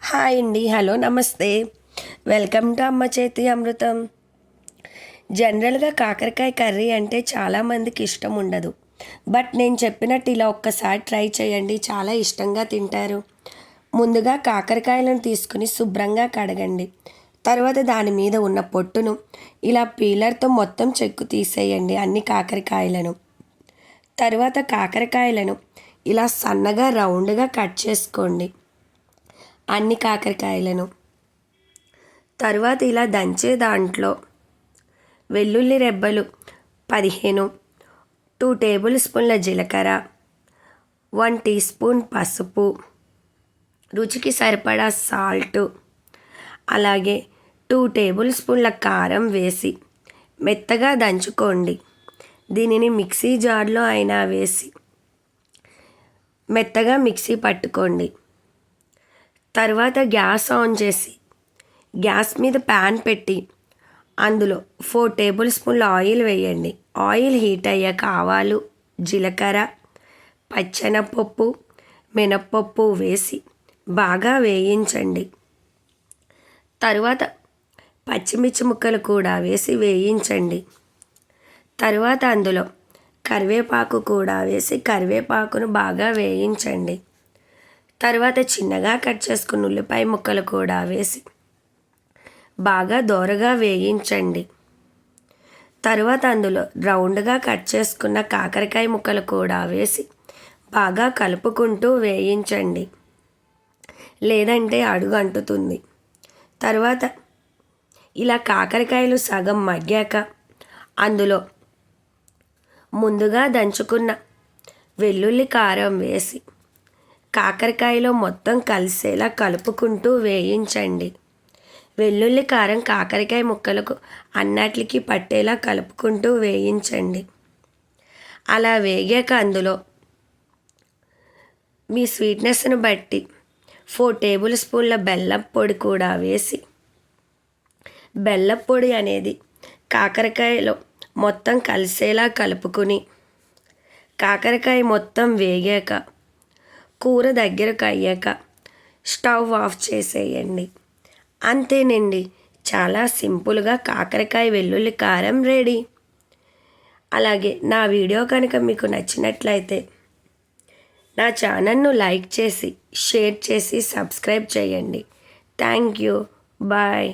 Hi అండి, hello, నమస్తే. Welcome to అమ్మ చేతి అమృతం. జనరల్గా కాకరకాయ కర్రీ అంటే చాలామందికి ఇష్టం ఉండదు. బట్ నేను చెప్పినట్టు ఇలా ఒక్కసారి ట్రై చేయండి, చాలా ఇష్టంగా తింటారు. ముందుగా కాకరకాయలను తీసుకుని శుభ్రంగా కడగండి. తర్వాత దాని మీద ఉన్న పొట్టును ఇలా పీలర్తో మొత్తం చెక్కు తీసేయండి అన్ని కాకరకాయలను. తర్వాత కాకరకాయలను ఇలా సన్నగా రౌండ్గా కట్ చేసుకోండి అన్ని కాకరకాయలను. తర్వాత ఇలా దంచే దాంట్లో వెల్లుల్లి రెబ్బలు 15, 2 టేబుల్ స్పూన్ల జీలకర్ర, 1 టీ స్పూన్ పసుపు, రుచికి సరిపడా సాల్టు, అలాగే 2 టేబుల్ స్పూన్ల కారం వేసి మెత్తగా దంచుకోండి. దీనిని మిక్సీ జార్లో అయినా వేసి మెత్తగా మిక్సీ పట్టుకోండి. తర్వాత గ్యాస్ ఆన్ చేసి గ్యాస్ మీద ప్యాన్ పెట్టి అందులో 4 టేబుల్ స్పూన్ల ఆయిల్ వేయండి. ఆయిల్ హీట్ అయ్యాక ఆవాలు, జీలకర్ర, పచ్చెనపప్పు, మినప్పప్పు వేసి బాగా వేయించండి. తరువాత పచ్చిమిర్చి ముక్కలు కూడా వేసి వేయించండి. తర్వాత అందులో కరివేపాకు కూడా వేసి కరివేపాకును బాగా వేయించండి. తర్వాత చిన్నగా కట్ చేసుకున్న ఉల్లిపాయ ముక్కలు కూడా వేసి బాగా దోరగా వేయించండి. తర్వాత అందులో రౌండ్గా కట్ చేసుకున్న కాకరకాయ ముక్కలు కూడా వేసి బాగా కలుపుకుంటూ వేయించండి, లేదంటే అడుగు అంటుతుంది. తర్వాత ఇలా కాకరకాయలు సగం మగ్గాక అందులో ముందుగా దంచుకున్న వెల్లుల్లి కారం వేసి కాకరకాయలో మొత్తం కలిసేలా కలుపుకుంటూ వేయించండి. వెల్లుల్లి కారం కాకరకాయ ముక్కలకు అన్నిటికీ పట్టేలా కలుపుకుంటూ వేయించండి. అలా వేగాక అందులో మీ స్వీట్నెస్ను బట్టి 4 టేబుల్ స్పూన్ల బెల్లం పొడి కూడా వేసి బెల్లం పొడి అనేది కాకరకాయలో మొత్తం కలిసేలా కలుపుకుని కాకరకాయ మొత్తం వేగాక కూర దగ్గరకు అయ్యాక స్టవ్ ఆఫ్ చేసేయండి. అంతేనండి, చాలా సింపుల్గా కాకరకాయ వెల్లుల్లి కారం రెడీ. అలాగే నా వీడియో కనుక మీకు నచ్చినట్లయితే నా ఛానల్ను లైక్ చేసి షేర్ చేసి సబ్స్క్రైబ్ చేయండి. Thank you. బాయ్.